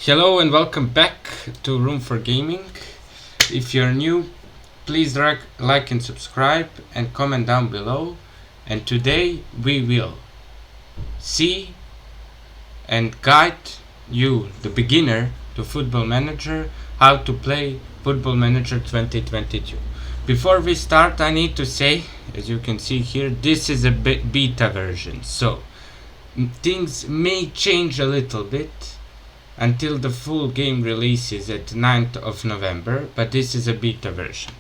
Hello and welcome back to Room for Gaming. If you're new, please like and subscribe and comment down below. And today we will see and guide you, the beginner, to Football Manager, how to play Football Manager 2022. Before we start, I need to say, as you can see here, this is a beta version, so things may change a little bit until the full game releases at 9th of November, but this is a beta version.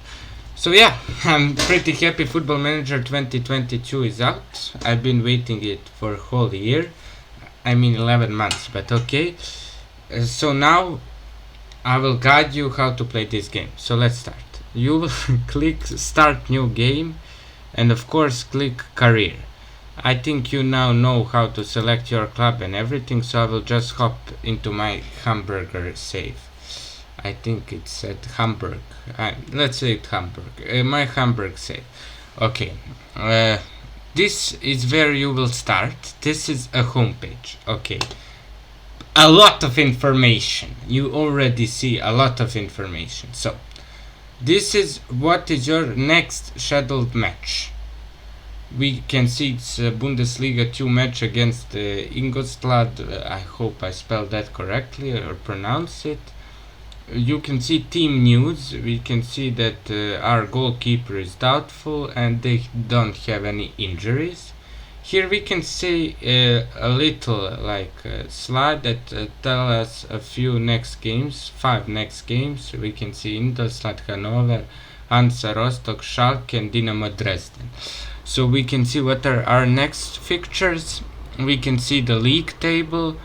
So yeah, I'm pretty happy Football Manager 2022 is out. I've been waiting it for a whole year. I mean 11 months, but okay. So now I will guide you how to play this game. So let's start. You will click start new game and of course click career. I think you now know how to select your club and everything, so I will just hop into my hamburger save. I think it's at Hamburg. Let's say it Hamburg. My Hamburg save. Okay. This is where you will start. This is a homepage. Okay. A lot of information. You already see a lot of information. So, this is what is your next scheduled match. We can see it's a Bundesliga 2 match against Ingolstadt. I hope I spelled that correctly or pronounce it. You can see team news. We can see that our goalkeeper is doubtful and they don't have any injuries. Here we can see a little slide that tell us a few next games, 5 next games. We can see Ingolstadt, Hanover, Hansa Rostock, Schalke and Dynamo Dresden. So we can see what are our next fixtures. We can see the league table.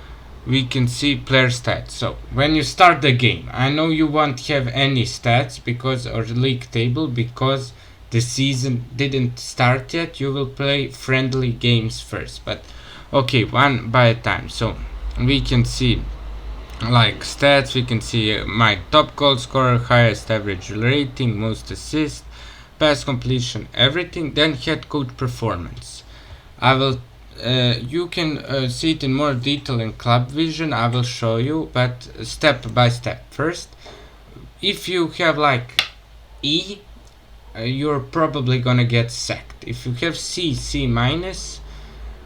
We can see player stats. So when you start the game, I know you won't have any stats or league table because the season didn't start yet. You will play friendly games first, but okay, one by a time. So we can see stats. We can see my top goal scorer, highest average rating, most assists, pass completion, everything. Then head coach performance. I will you can see it in more detail in Club Vision. I will show you, but step by step. First, if you have E, you're probably gonna get sacked. If you have C minus,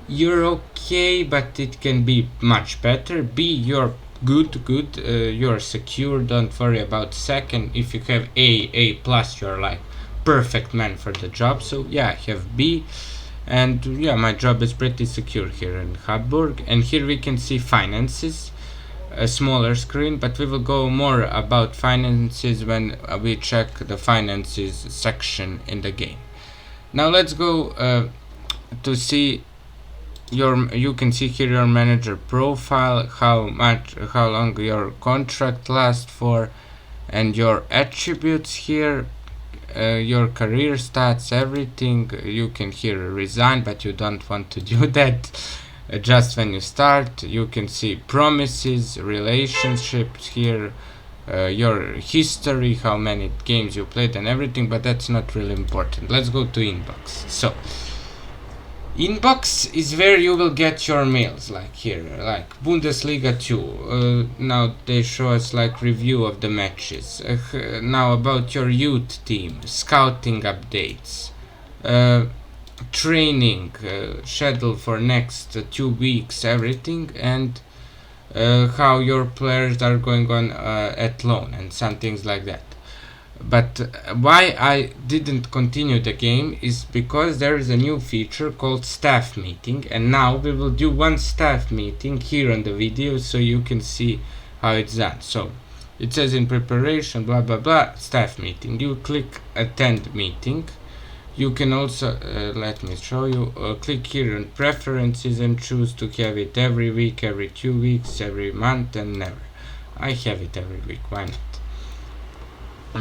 you're okay, but it can be much better. B, you're good, you're secure, don't worry about sack. And if you have A plus, you're perfect man for the job. So yeah, I have B, and yeah, my job is pretty secure here in Hamburg. And here we can see finances, a smaller screen, but we will go more about finances when we check the finances section in the game. Now let's go to see you can see here your manager profile, how long your contract lasts for, and your attributes here. Your career stats, everything. You can here resign, but you don't want to do that. Just when you start, you can see promises, relationships here, your history, how many games you played and everything, but that's not really important. Let's go to inbox. So inbox is where you will get your mails, here, Bundesliga 2. Now they show us review of the matches. Now about your youth team, scouting updates, training, schedule for next 2 weeks, everything, and how your players are going on at loan and some things like that. But why I didn't continue the game is because there is a new feature called staff meeting, and now we will do one staff meeting here on the video so you can see how it's done. So it says in preparation, blah blah blah, staff meeting. You click attend meeting. You can also let me show you, click here on preferences and choose to have it every week, every 2 weeks, every month, and never. I have it every week, why not?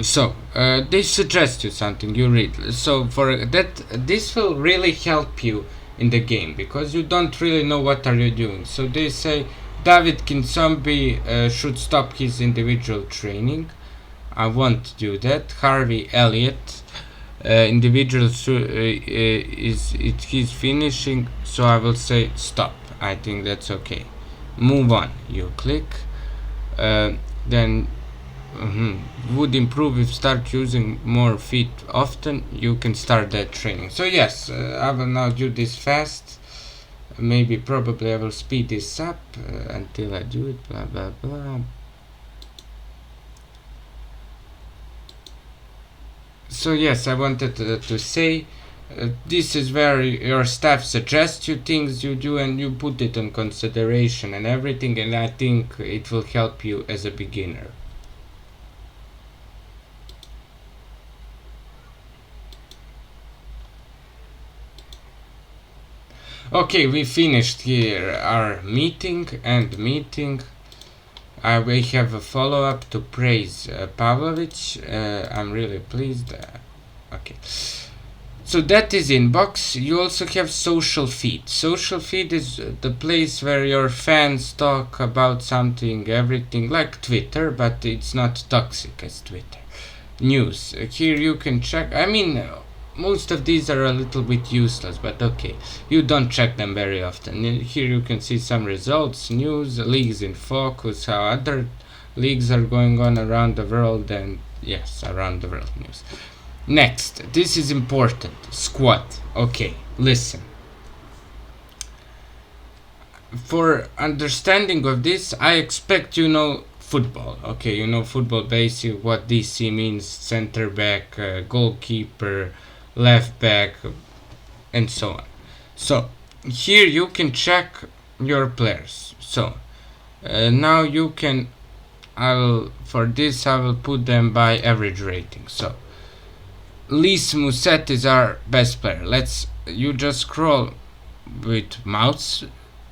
So they suggest you something, you read. So for that, this will really help you in the game because you don't really know what are you doing. So they say David Kinsombi should stop his individual training. I won't do that. Harvey Elliott, individual he's finishing, so I will say stop. I think that's okay. Move on. You click. then would improve if start using more feet often. You can start that training. So yes, I will now do this fast. Maybe probably I will speed this up until I do it, blah blah blah. So yes, I wanted to say this is where your staff suggests you things you do, and you put it in consideration and everything, and I think it will help you as a beginner. Okay, we finished here our meeting. We have a follow-up to praise Pavlovich. I'm really pleased. Okay. So that is inbox. You also have social feed. Social feed is the place where your fans talk about something, everything, like Twitter, but it's not toxic as Twitter. News. Here you can check. I mean, most of these are a little bit useless, but okay. You don't check them very often. Here you can see some results, news, leagues in focus, how other leagues are going on around the world, and yes, around the world news. Next, this is important. Squad. Okay, listen. For understanding of this, I expect you know football. Okay, you know football basic, what DC means, center back, goalkeeper, left back, and so on. So here you can check your players. So now you can, for this I will put them by average rating. So Lys Mousset is our best player. You just scroll with mouse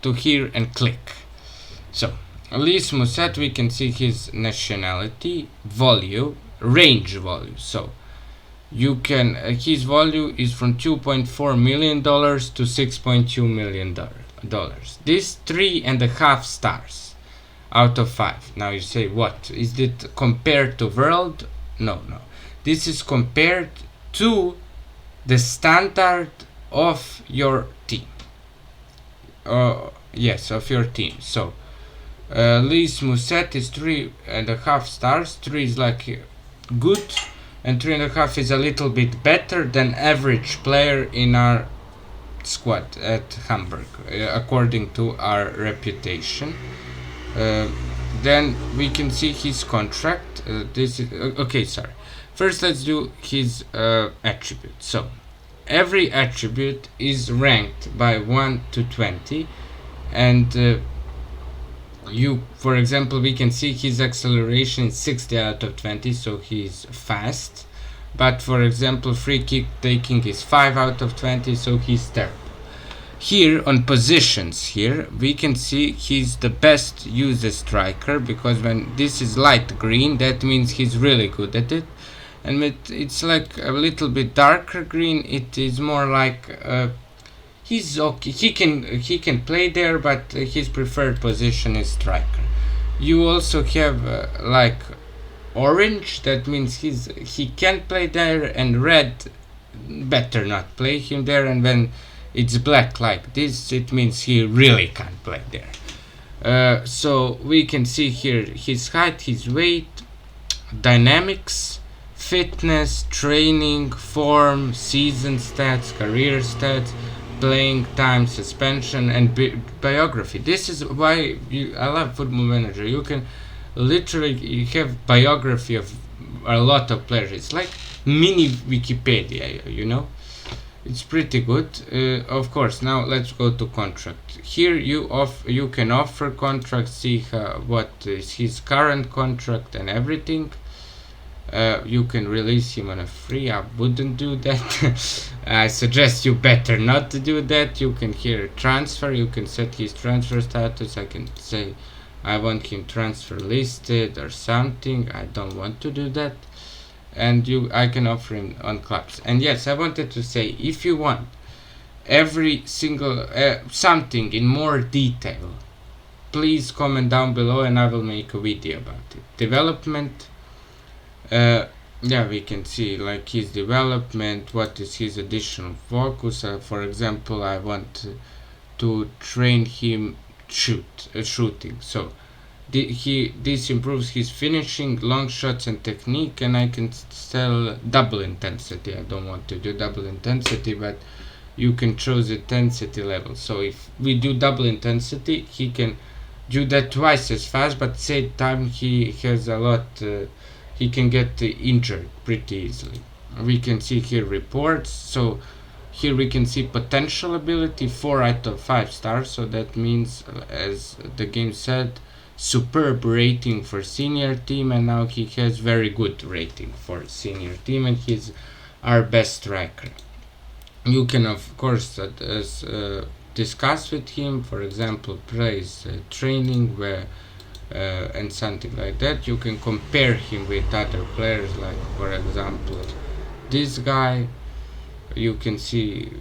to here and click. So Lys Mousset, we can see his nationality, value, range value. So you can his value is from $2.4 million to $6.2 million. This 3.5 stars out of 5. Now you say, what is it compared to world? No. This is compared to the standard of your team. Yes, of your team. So Lys Mousset is 3.5 stars. 3 is like good, and 3.5 is a little bit better than average player in our squad at Hamburg, according to our reputation. Then we can see his contract. This is okay. Sorry. First, let's do his attribute. So every attribute is ranked by 1 to 20, and for example, we can see his acceleration is 60 out of 20, so he's fast. But for example, free kick taking is 5 out of 20, so he's terrible. Here on positions, here we can see he's the best used striker, because when this is light green, that means he's really good at it. And it's like a little bit darker green, it is more like he's okay. He can play there, but his preferred position is striker. You also have like orange, that means he can play there, and red, better not play him there. And when it's black like this, it means he really can't play there. So we can see here his height, his weight, dynamics, fitness, training, form, season stats, career stats, playing time, suspension, and biography. This is why I love Football Manager. You can literally have biography of a lot of players. It's like mini Wikipedia, you know. It's pretty good. Of course, now let's go to contract. Here you can offer contract, see what is his current contract and everything. You can release him on a free. I wouldn't do that. I suggest you better not to do that. You can here transfer. You can set his transfer status. I can say I want him transfer listed or something. I don't want to do that. And I can offer him on clubs. And yes, I wanted to say, if you want every single something in more detail, please comment down below and I will make a video about it. Development. Yeah, we can see like his development, what is his additional focus. For example, I want to train him shooting. So This improves his finishing, long shots and technique, and I can sell double intensity. I don't want to do double intensity, but you can choose intensity level. So if we do double intensity, he can do that twice as fast, but same time he has a lot, he can get injured pretty easily. We can see here reports. So here we can see potential ability 4 out of 5 stars. So that means, as the game said, superb rating for senior team, and now he has very good rating for senior team, and he's our best striker. You can of course discuss with him, for example, praise training where and something like that. You can compare him with other players, like for example this guy. You can see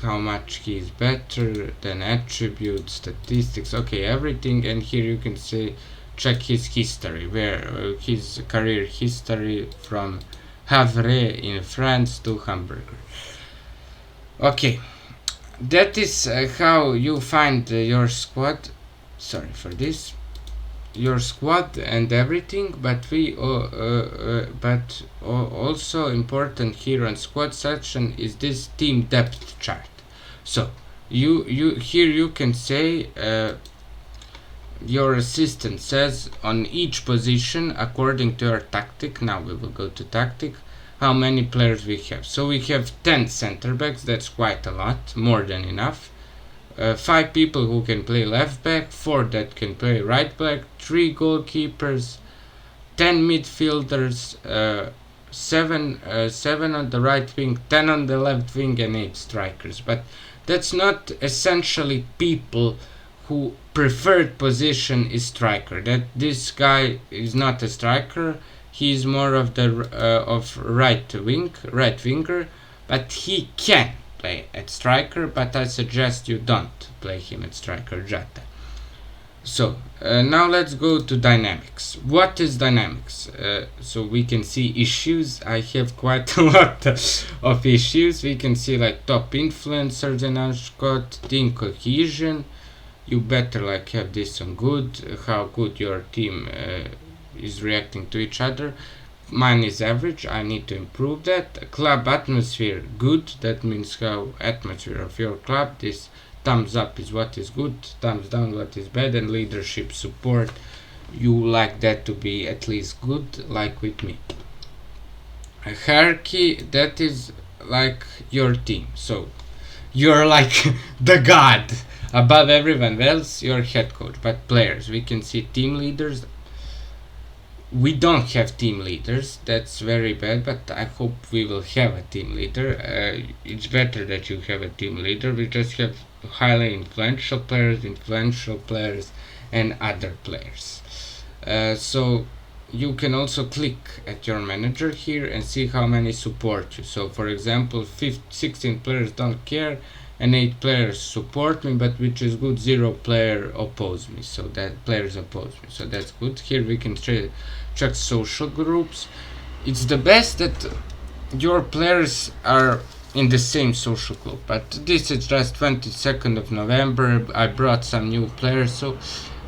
how much he is better, then attributes, statistics, okay, everything. And here you can see, check his history, where his career history from Havre in France to Hamburger. Okay, that is how you find your squad. Sorry for this, your squad and everything. But also important here on squad section is this team depth chart. So you here you can say your assistant says on each position according to your tactic. Now we will go to tactic, how many players we have. So we have 10 center backs, that's quite a lot, more than enough. 5 people who can play left back, 4 that can play right back, 3 goalkeepers, 10 midfielders, 7 on the right wing, 10 on the left wing, and 8 strikers. But that's not essentially people who preferred position is striker. That this guy is not a striker. He is more of the right winger, but he can play at striker. But I suggest you don't play him at striker, Jata. So now let's go to dynamics. What is dynamics? So we can see issues. I have quite a lot of issues. We can see like top influencers and Scott, team cohesion. You better like have this on good. How good your team is reacting to each other. Mine is average. I need to improve that. Club atmosphere, good. That means how atmosphere of your club. This thumbs up is what is good, thumbs down what is bad. And leadership support, you like that to be at least good, like with me. A hierarchy, that is like your team. So you're like the god above everyone else, your head coach. But players, we can see team leaders. We don't have team leaders, that's very bad, but I hope we will have a team leader. It's better that you have a team leader. We just have highly influential players, and other players. So you can also click at your manager here and see how many support you. So for example, 16 players don't care and 8 players support me, but which is good, 0 player oppose me. So that players oppose me, so that's good. Here we can check social groups. It's the best that your players are in the same social group, but this is just 22nd of November. I brought some new players, so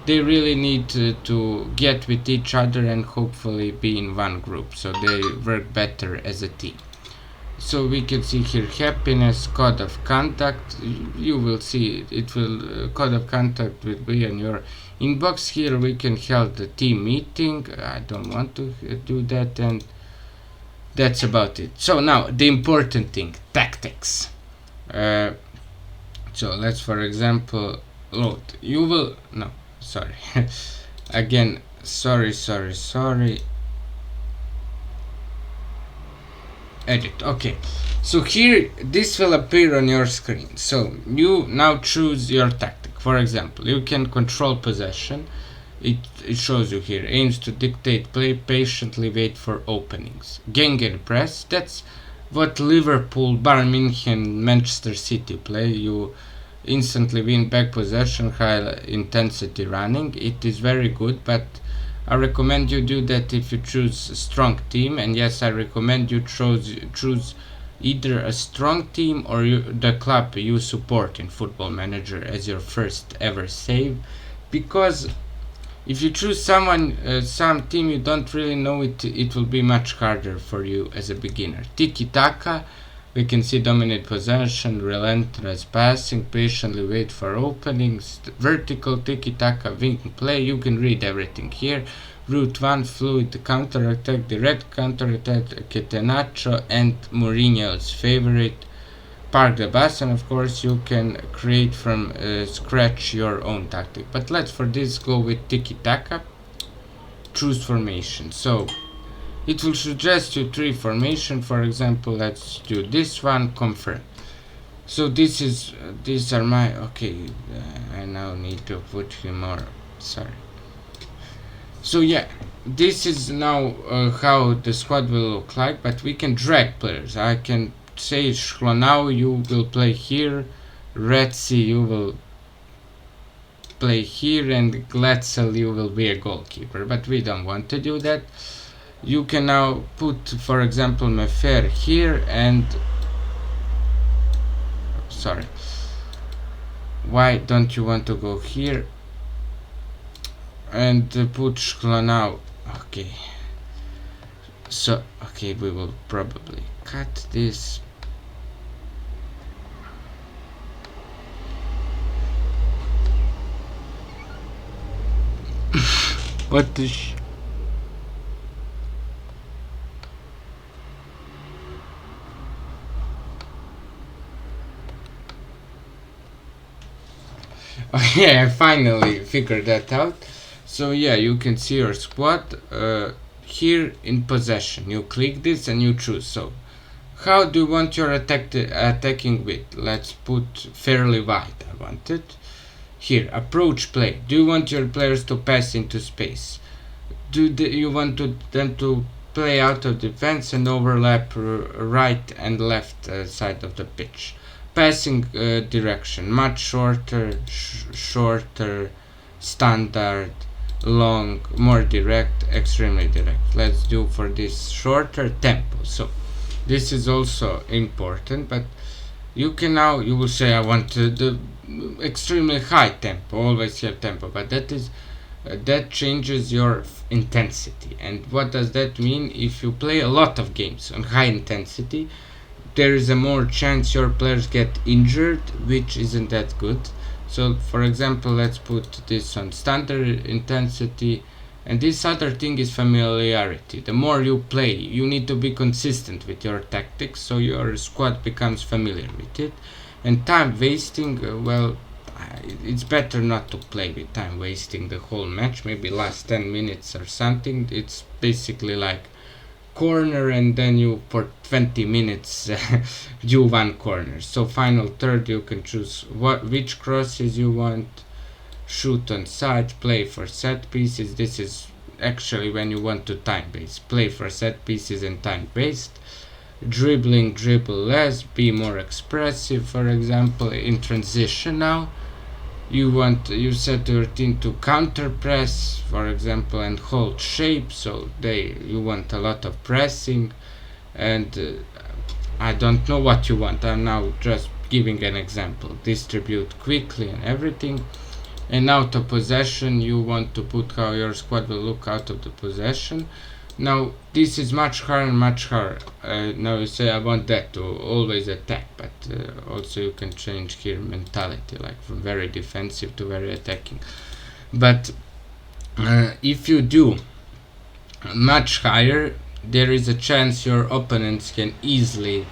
they really need to get with each other and hopefully be in one group, so they work better as a team. So we can see here happiness, code of contact. You will see it will code of contact will be in your inbox. Here we can hold the team meeting. I don't want to do that, and that's about it. So now the important thing, tactics. So let's for example load. You will no sorry again sorry edit. Okay, so here this will appear on your screen. So you now choose your tactic. For example, you can control possession. It shows you here, aims to dictate play, patiently wait for openings. Gegenpress, that's what Liverpool, Bayern München, Manchester City play. You instantly win back possession, high intensity running. It is very good, but I recommend you do that if you choose a strong team. And yes, I recommend you choose either a strong team or the club you support in Football Manager as your first ever save, because If you choose some team you don't really know, it will be much harder for you as a beginner. Tiki taka, we can see dominate possession, relentless passing, patiently wait for openings, vertical tiki taka, wing play. You can read everything here. Route 1, fluid counter attack, direct counter attack, Catenaccio, and Mourinho's favorite, Park the Bus. And of course you can create from scratch your own tactic, but let's for this go with tiki taka. Choose formation. So it will suggest you 3 formation. For example, let's do this one, confirm. So these are my, okay, I now need to put him more, sorry. So yeah, this is now how the squad will look like, but we can drag players. I can say Schlonau, you will play here, Retzi, you will play here, and Glatzel, you will be a goalkeeper, but we don't want to do that. You can now put, for example, Mefer here, and sorry, why don't you want to go here and put Schlonau? Okay, so okay, we will probably cut this. What the okay, I finally figured that out. So yeah, you can see your squad here in possession. You click this and you choose. So how do you want your attacking width? Let's put fairly wide. I want it. Here, approach play. Do you want your players to pass into space? Do you want them to play out of defense and overlap right and left side of the pitch? Passing direction, much shorter, shorter, standard, long, more direct, extremely direct. Let's do for this shorter tempo. So this is also important, but you can now, you will say I want the extremely high tempo, always have tempo, but that changes your intensity. And what does that mean? If you play a lot of games on high intensity, there is a more chance your players get injured, which isn't that good. So for example, let's put this on standard intensity, and this other thing is familiarity. The more you play, you need to be consistent with your tactics so your squad becomes familiar with it. And time wasting, well, it's better not to play with time wasting the whole match, maybe last 10 minutes or something. It's basically like corner, and then you for 20 minutes do one corner. So final third, you can choose which crosses you want, shoot on side, play for set pieces. This is actually when you want to time base, play for set pieces and time based. Dribbling, dribble less, be more expressive. For example, in transition now you set your team to counter press, for example, and hold shape, so you want a lot of pressing. And I don't know what you want, I'm now just giving an example. Distribute quickly and everything. And out of possession, you want to put how your squad will look out of the possession. Now this is much harder and much harder. Now you say I want that to always attack, but also you can change here mentality, like from very defensive to very attacking. But if you do much higher, there is a chance your opponents can easily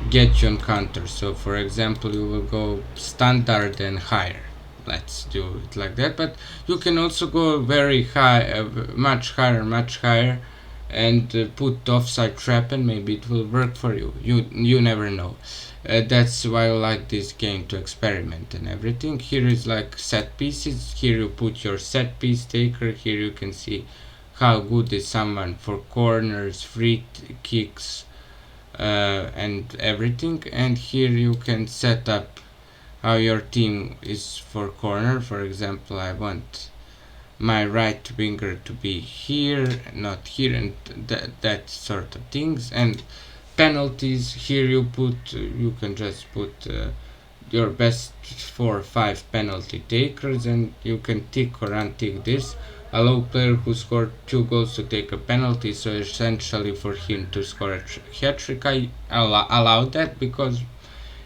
get you on counter. So for example, you will go standard and higher. Let's do it like that, but you can also go very high, much higher, and put offside trap, and maybe it will work for you. You never know. That's why I like this game, to experiment and everything. Here is like set pieces. Here you put your set piece taker. Here you can see how good is someone for corners, free kicks, and everything. And here you can set up how your team is for corner. For example, I want my right winger to be here, not here, and that sort of things. And penalties, here you can just put your best 4 or 5 penalty takers, and you can tick or untick this. allow player who scored 2 goals to take a penalty, so essentially for him to score a hat-trick. I allow that because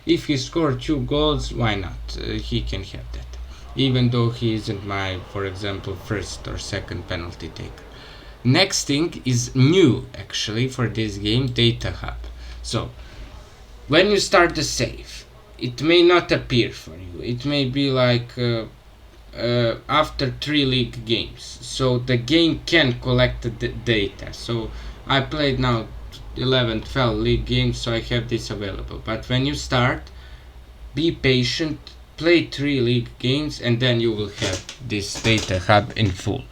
if he scored 2 goals, why not? He can have that, even though he isn't my, for example, first or second penalty taker. Next thing is new actually for this game, Data Hub. So when you start the save, it may not appear for you. It may be like after 3 league games, so the game can collect the data. So I played now 11, 12 league games, so I have this available. But when you start, be patient, play 3 league games, and then you will have this Data Hub in full.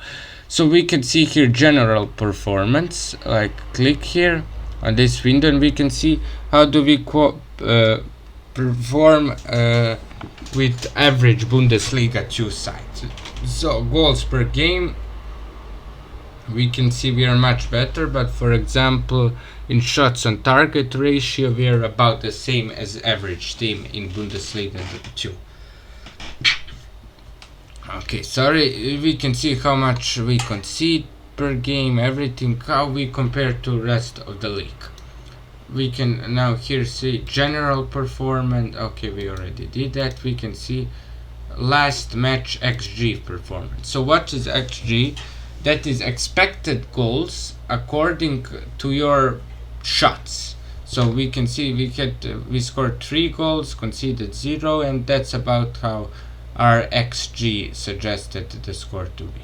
So we can see here general performance, like click here on this window and we can see how do we perform with average Bundesliga 2 sides. So goals per game, we can see we are much better, but for example in shots on target ratio we are about the same as average team in Bundesliga 2. Okay, sorry, we can see how much we concede per game, everything, how we compare to rest of the league. We can now here see general performance. Okay, we already did that. We can see last match XG performance. So what is XG? That is expected goals according to your shots. So we can see we scored 3 goals, conceded 0, and that's about how our XG suggested the score to be.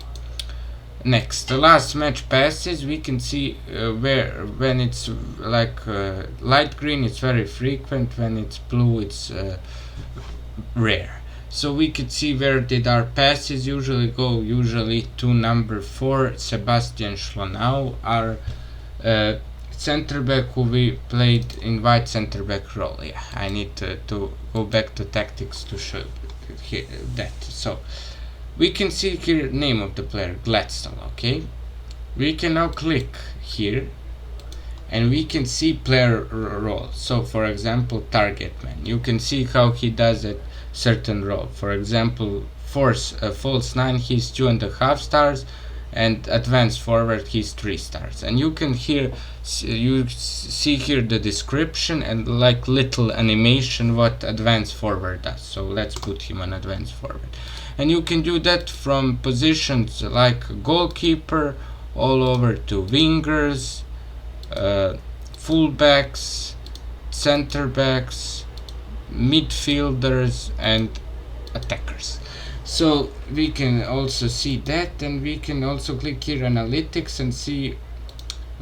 Next, the last match passes, we can see where when it's like light green it's very frequent, when it's blue it's rare. So we could see where did our passes usually go, usually to number 4, Sebastian Schlonau, our center back who we played in wide center back role. Yeah, I need to go back to tactics to show that. So we can see here name of the player, Gladstone. Okay, we can now click here and we can see player role. So for example target man, you can see how he does a certain role. For example false 9 he's 2.5 stars, and advanced forward he's 3 stars. And you can see here the description and like little animation what advanced forward does. So let's put him on advanced forward, and you can do that from positions like goalkeeper all over to wingers, fullbacks, center backs, midfielders and attackers. So we can also see that, and we can also click here analytics and see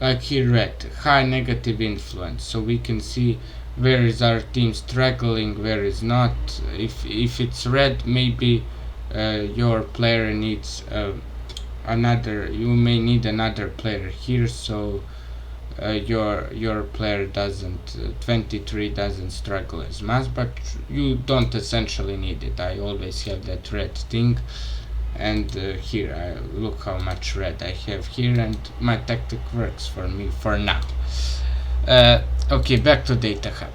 like here red, high negative influence. So we can see where is our team struggling, where is not. If it's red, maybe your player needs another, you may need another player here, so your player doesn't 23 doesn't struggle as much, but you don't essentially need it. I always have that red thing, and here I look how much red I have here, and my tactic works for me for now. Okay, back to Data Hub.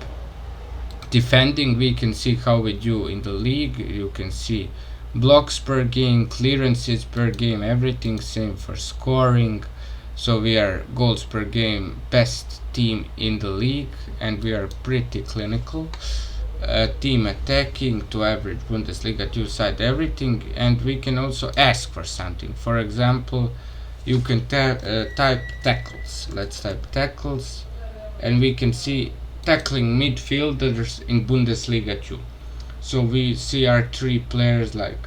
Defending, we can see how we do in the league. You can see blocks per game, clearances per game, everything same for scoring. So we are goals per game best team in the league, and we are pretty clinical. Team attacking to average Bundesliga 2 side, everything. And we can also ask for something. For example, you can type tackles. Let's type tackles, and we can see tackling midfielders in Bundesliga 2. So we see our 3 players like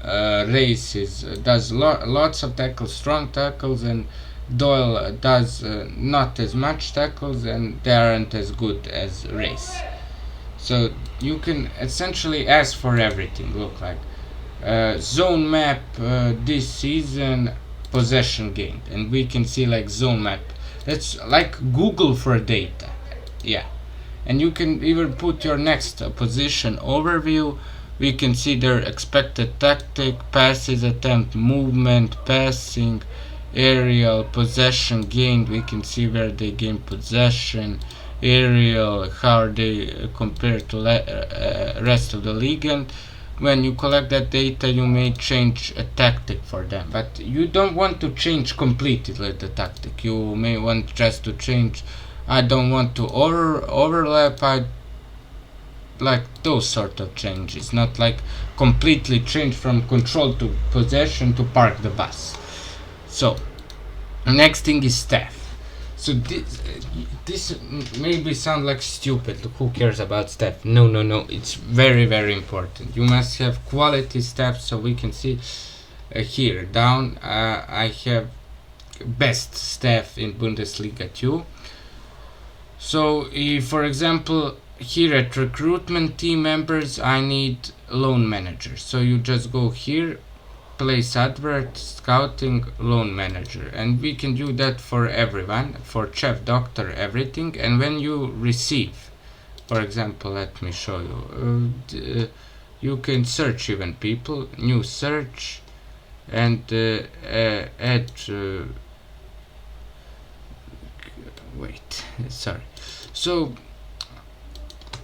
Races does lots of tackles, strong tackles, and Doyle does not as much tackles, and they aren't as good as Race. So you can essentially ask for everything. Look like zone map this season, possession gained, and we can see like zone map. That's like Google for data. Yeah, and you can even put your next position overview. We can see their expected tactic, passes attempt, movement, passing, aerial, possession gained. We can see where they gain possession, aerial, how they compare to rest of the league, and when you collect that data, you may change a tactic for them, but you don't want to change completely the tactic. You may want just to change, I don't want to overlap, I like those sort of changes, not like completely change from control to possession to park the bus. So next thing is staff. So this maybe sound like stupid. Who cares about staff? No, it's very important. You must have quality staff. So we can see here down I have best staff in Bundesliga 2. So for example, here at recruitment team members, I need loan manager. So you just go here, place advert, scouting, loan manager, and we can do that for everyone, for chef, doctor, everything. And when you receive, for example, let me show you, you can search even people, new search, and add wait, sorry. So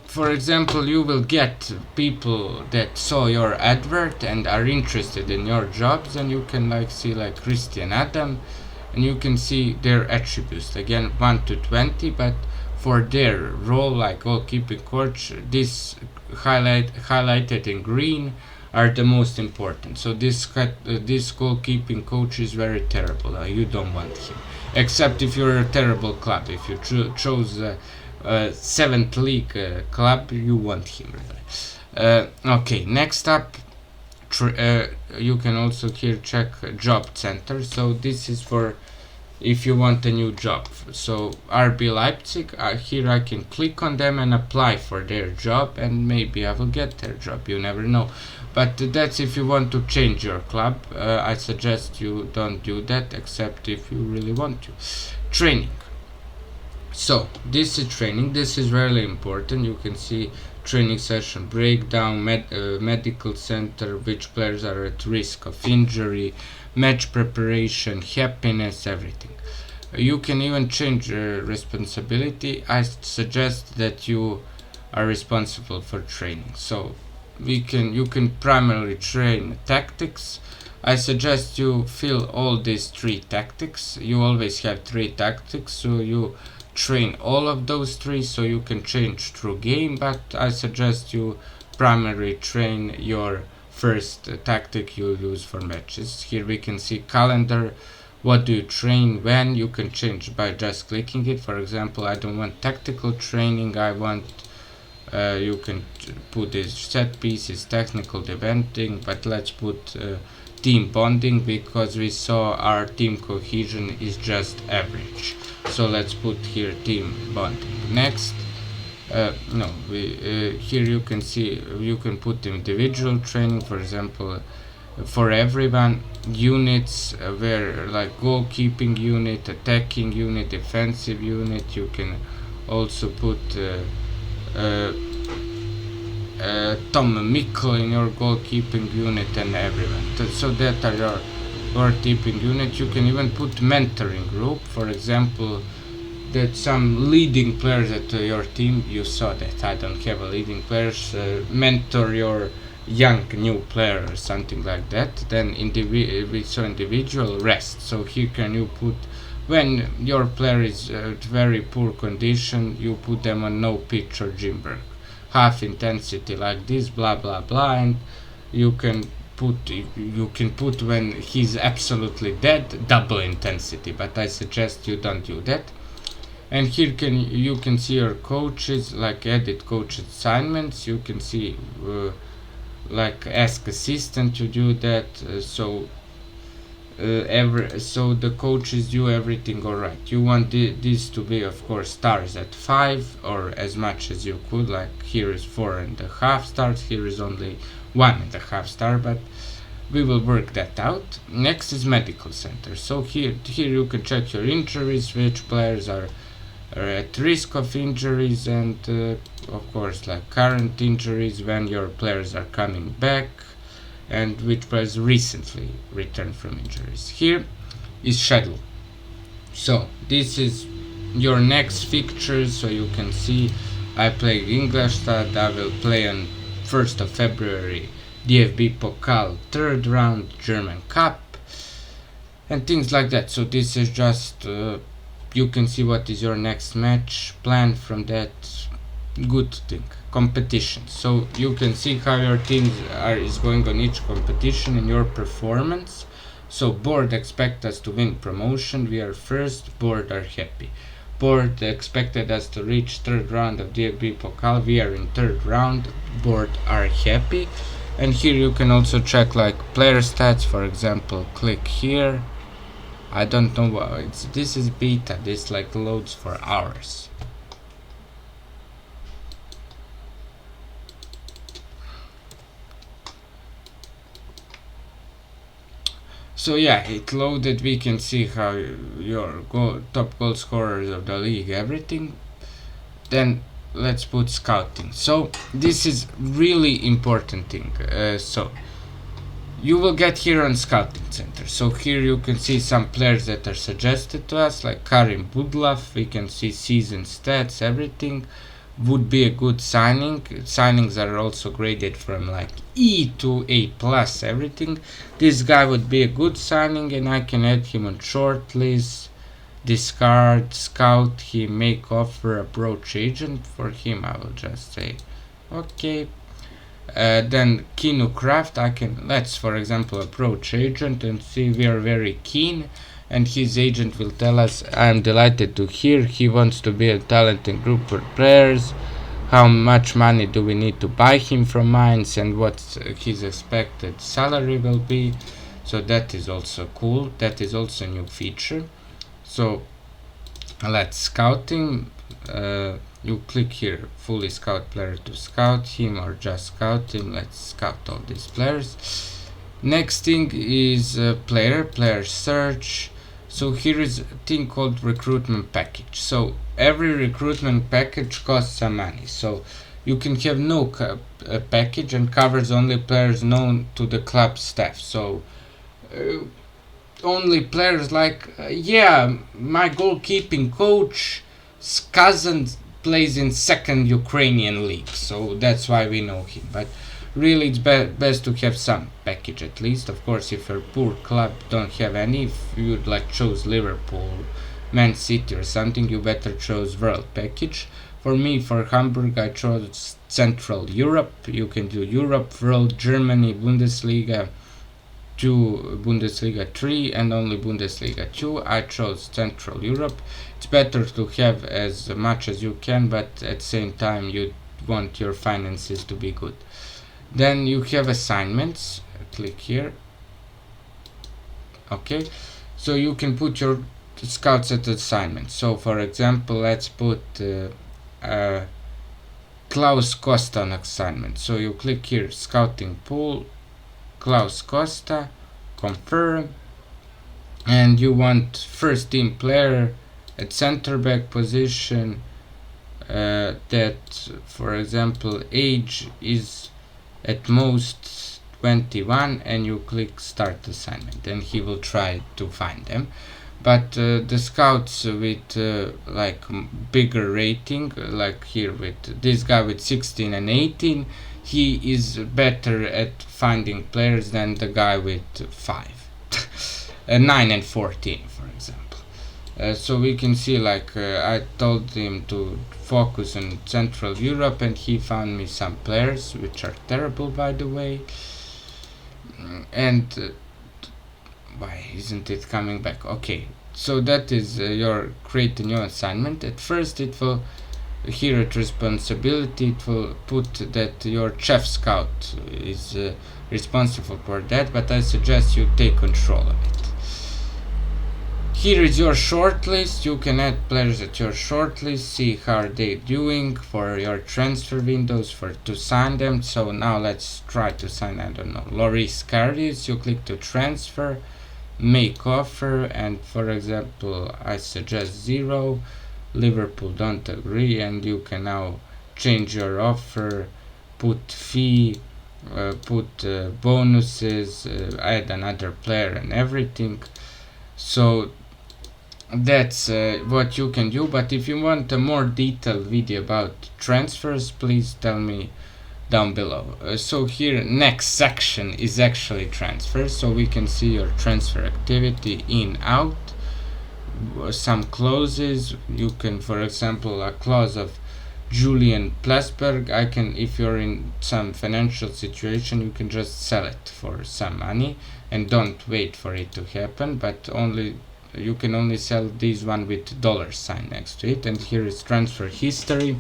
for example, you will get people that saw your advert and are interested in your jobs, and you can like see like Christian Adam, and you can see their attributes again 1 to 20, but for their role like goalkeeping coach, this highlighted in green are the most important. So this goalkeeping coach is very terrible. You don't want him, except if you're a terrible club. If you chose 7th league club, you want him really. Okay, next up, you can also here check job center. So this is for if you want a new job. So RB Leipzig, here I can click on them and apply for their job, and maybe I will get their job, you never know. But that's if you want to change your club. I suggest you don't do that, except if you really want to. Training. So this is training. This is really important. You can see training session breakdown, medical center, which players are at risk of injury, match preparation, happiness, everything. You can even change responsibility. I suggest that you are responsible for training. So you can primarily train tactics. I suggest you fill all these 3 tactics. You always have 3 tactics, so you train all of those 3, so you can change through game, but I suggest you primarily train your first tactic you use for matches. Here we can see calendar, what do you train when. You can change by just clicking it. For example, I don't want tactical training, I want you can put this set pieces, technical defending, but let's put team bonding, because we saw our team cohesion is just average. So let's put here team bonding. Next, here you can see you can put individual training, for example, for everyone. Units where like goalkeeping unit, attacking unit, defensive unit. You can also put Tom Mikkel in your goalkeeping unit and everyone. So that are your goalkeeping unit. You can even put mentoring group, for example, that some leading players at your team, you saw that I don't have a leading players, mentor your young new player or something like that. Then we saw individual rest. So here can you put when your player is at very poor condition, you put them on no pitch or gym work, half intensity like this, blah blah blah, and you can put when he's absolutely dead, double intensity, but I suggest you don't do that. And here you can see your coaches, like edit coach assignments. You can see like ask assistant to do that. So the coaches do everything alright. You want this to be, of course, stars at 5 or as much as you could. Like here is 4.5 stars. Here is only 1.5 star, but we will work that out. Next is medical center. So here you can check your injuries, which players are at risk of injuries, and of course like current injuries, when your players are coming back, and which players recently returned from injuries. Here is schedule. So this is your next fixtures. So you can see I play Ingolstadt. I will play on 1st of February DFB Pokal third round, German Cup, and things like that. So this is just you can see what is your next match, plan from that. Good thing, competition. So you can see how your teams is going on each competition and your performance. So board expect us to win promotion, we are first, board are happy. Board expected us to reach third round of DFB Pokal, we are in third round, board are happy. And here you can also check like player stats, for example, click here. I don't know why this is beta, this like loads for hours. So yeah, it loaded, we can see how your top goal scorers of the league, everything. Then let's put scouting. So this is really important thing. So you will get here on scouting center. So here you can see some players that are suggested to us, like Karim Budlaf. We can see season stats, everything. Would be a good signing. Signings are also graded from like E to A plus, everything. This guy would be a good signing, and I can add him on short list, discard, scout him, make offer, approach agent. For him I will just say okay. Then Kinu Craft, let's for example approach agent and see we are very keen, and his agent will tell us, I am delighted to hear he wants to be a talented group of players, how much money do we need to buy him from Mainz, and what his expected salary will be. So that is also cool, that is also a new feature. So let's scout him. You click here, fully scout player to scout him, or just scout him. Let's scout all these players. Next thing is player search. So here is a thing called recruitment package. So every recruitment package costs some money. So you can have no package and covers only players known to the club staff. So only players like my goalkeeping coach's cousin plays in second Ukrainian league, so that's why we know him. But really it's best to have some package at least. Of course, if you're a poor club, don't have any. If you'd like chose Liverpool, Man City or something, you better choose world package. For me, for Hamburg, I chose Central Europe. You can do Europe, World, Germany, Bundesliga 2, Bundesliga 3 and only Bundesliga 2. I chose Central Europe. It's better to have as much as you can, but at the same time you want your finances to be good. Then you have assignments. Click here. Okay, so you can put your scouts at assignment. So for example, let's put Klaus Costa on assignment. So you click here, scouting pool, Klaus Costa, confirm, and you want first team player at center back position, that for example age is at most 21, and you click start assignment and he will try to find them. But the scouts with like bigger rating, like here with this guy with 16 and 18, he is better at finding players than the guy with 9 and 14, for example. So we can see like I told him to focus on Central Europe, and he found me some players which are terrible, by the way. And why isn't it coming back? Okay, so that is your create a new assignment. At first it will, here at responsibility, it will put that your chef scout is responsible for that, but I suggest you take control of it. Here is your shortlist. You can add players at your shortlist, see how they're doing for your transfer windows to sign them. So now let's try to sign, I don't know, Loris Karius. You click to transfer, make offer, and for example I suggest 0. Liverpool don't agree, and you can now change your offer, put fee, put bonuses, add another player and everything. So that's what you can do. But if you want a more detailed video about transfers, please tell me down below. So here next section is actually transfers, so we can see your transfer activity in, out, some clauses. You can, for example, a clause of Julian Plesberg, I can, if you're in some financial situation, you can just sell it for some money and don't wait for it to happen, but only you can only sell this one with $sign next to it. And here is transfer history.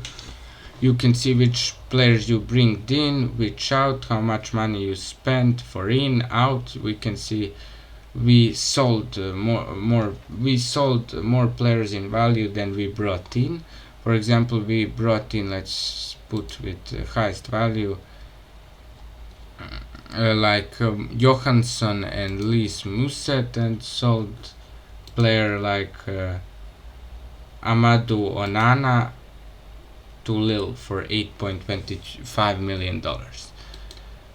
You can see which players you bring in, which out, how much money you spent for in, out. We can see we sold more players in value than we brought in. For example, we brought in, let's put with highest value, like Johansson and Lise Musset, and sold player like Amadou Onana to Lille for $8.25 million.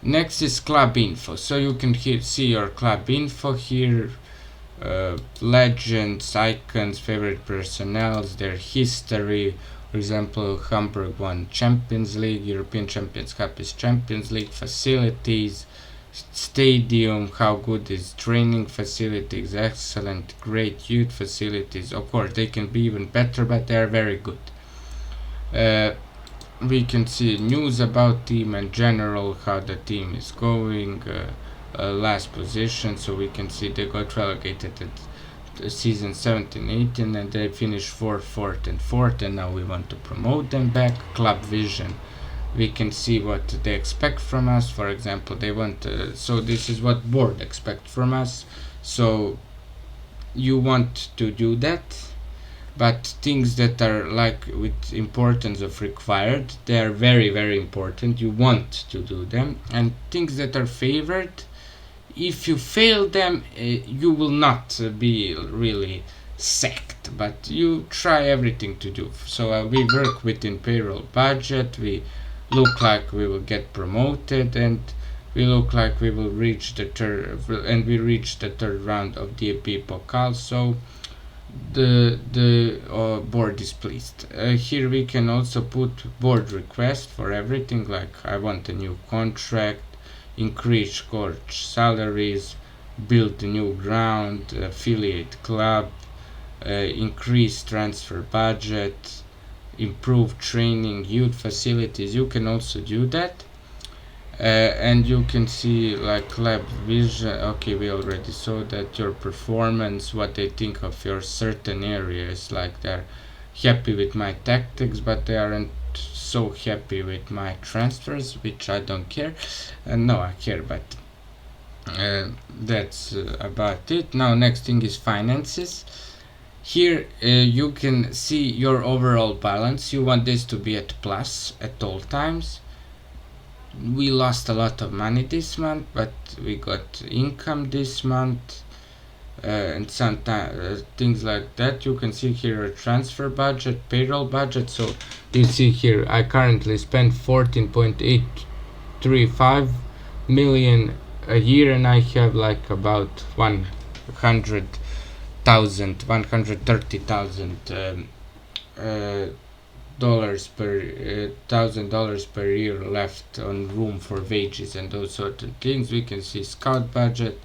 Next is club info. So you can see your club info here, legends, icons, favorite personnels, their history. For example, Hamburg won Champions League, European Champions Cup is Champions League, facilities, stadium, how good is training facilities, excellent, great youth facilities. Of course, they can be even better, but they are very good. We can see news about team and general, how the team is going, last position. So we can see they got relegated at season 17-18 and they finished 4th and 4th, and now we want to promote them back. Club vision, we can see what they expect from us. For example, they want so this is what board expect from us, so you want to do that. But things that are like with importance of required, they are very, very important. You want to do them. And things that are favored, if you fail them, you will not be really sacked, but you try everything to do. So we work within payroll budget, we look like we will get promoted, and we look like we will reach the third, and we reached the third round of DAP Pokal. So the board is pleased. Here we can also put board request for everything, like I want a new contract, increase coach salaries, build a new ground, affiliate club, increase transfer budget, improve training, youth facilities. You can also do that. And you can see like club vision. Okay, we already saw that. Your performance, what they think of your certain areas, like they're happy with my tactics but they aren't so happy with my transfers, which I don't care. No, I care, but that's about it. Now next thing is finances. Here you can see your overall balance. You want this to be at plus at all times. We lost a lot of money this month, but we got income this month, and sometimes things like that. You can see here a transfer budget, payroll budget. So you see here I currently spend 14.835 million a year, and I have like about 130,000 dollars per $1,000 per year left on room for wages and those sort of things. We can see scout budget.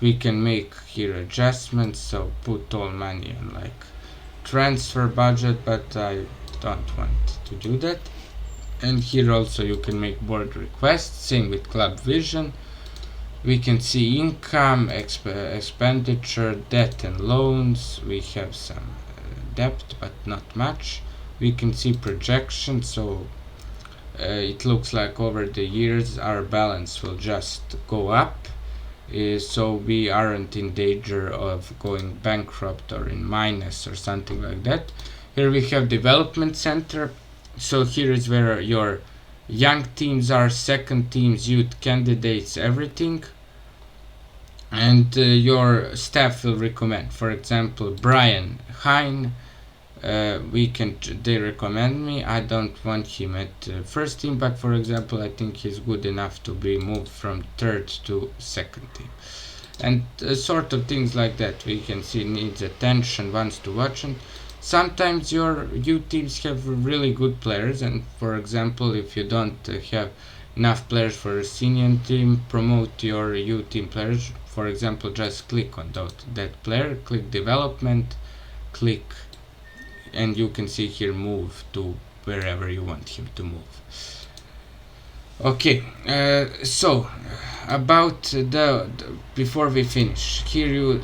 We can make here adjustments, so put all money on like transfer budget, but I don't want to do that. And here also you can make board requests, same with club vision. We can see income, expenditure, debt and loans. We have some debt, but not much. We can see projection, so it looks like over the years our balance will just go up, so we aren't in danger of going bankrupt or in minus or something like that. Here we have development center, so here is where your young teams are, second teams, youth candidates, everything. And your staff will recommend, for example, Brian Hine. They recommend me. I don't want him at first team, but for example I think he's good enough to be moved from third to second team, and sort of things like that. We can see needs attention, wants to watch, and sometimes your youth teams have really good players, and for example if you don't have enough players for a senior team, promote your youth team players. For example, just click on that player, click development, click, and you can see here move to wherever you want him to move. Okay, so about before we finish, here you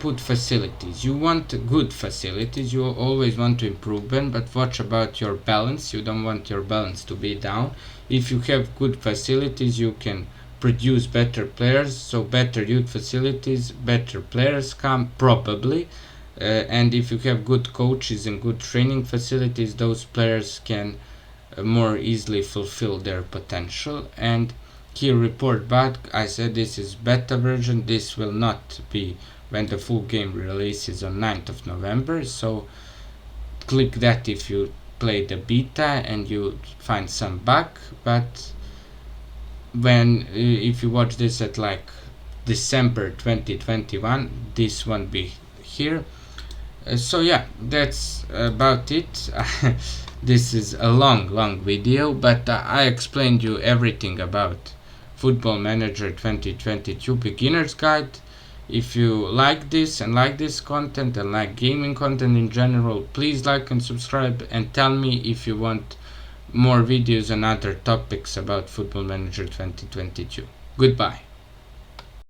put facilities. You want good facilities, you always want to improve them, but watch about your balance. You don't want your balance to be down. If you have good facilities, you can produce better players, so better youth facilities, better players come probably. And if you have good coaches and good training facilities, those players can more easily fulfill their potential. And here report back, I said this is beta version, this will not be when the full game releases on 9th of November, so click that if you play the beta and you find some bug. But when if you watch this at like December 2021, this won't be here. So yeah, that's about it. This is a long video, but I explained you everything about Football Manager 2022 Beginner's Guide. If you like this and like this content and like gaming content in general, please like and subscribe, and tell me if you want more videos on other topics about Football Manager 2022. Goodbye.